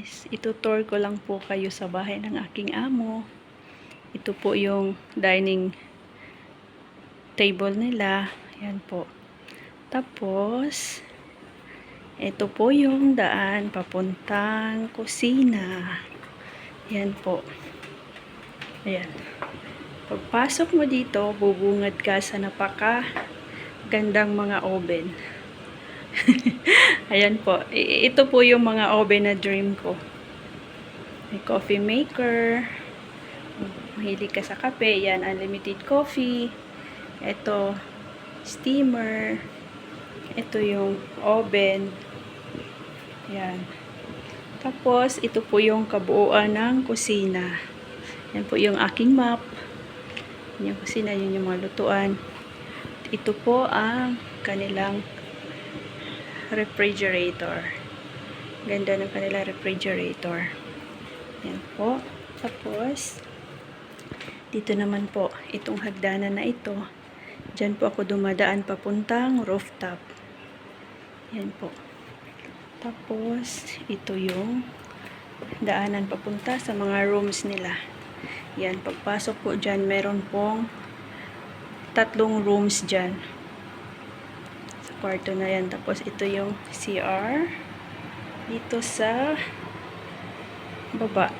guys, itutour ko lang po kayo sa bahay ng aking amo. Ito po yung dining table nila. Yan po. Tapos, ito po yung daan papuntang kusina. Yan po. Ayan. Pagpasok mo dito, bubungad ka sa napaka gandang mga oven. Ayan po. Ito po yung mga oven na dream ko. May coffee maker. Mahilig ka sa kape. Yan, unlimited coffee. Ito, steamer. Ito yung oven. Yan. Tapos, ito po yung kabuuan ng kusina. Yan po yung aking map. Yan yung kusina, yun yung mga lutuan. Ito po ang kanilang refrigerator. Ganda ng kanilang refrigerator. Yan po. Tapos, dito naman po, itong hagdanan na ito. Diyan po ako dumadaan papuntang rooftop. Yan po. Tapos, ito yung daanan papunta sa mga rooms nila. Yan, pagpasok po dyan, meron pong 3 rooms dyan. Sa kwarto na yan. Tapos, ito yung CR. Dito sa baba.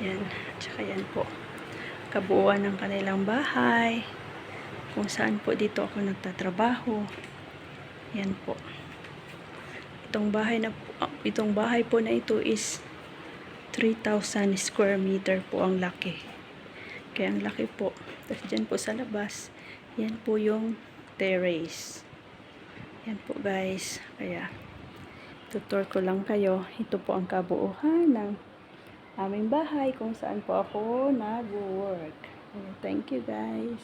Yan. Tsaka yan po. Kabuuan ng kanilang bahay. Kung saan po dito ako nagtatrabaho. Yan po. Itong bahay po na ito is 3,000 square meter po ang laki. Kaya ang laki po. Tapos dyan po sa labas, yan po yung terrace. Yan po guys. Kaya, tutor ko lang kayo. Ito po ang kabuuan ng aming bahay kung saan po ako nag-work. Thank you guys.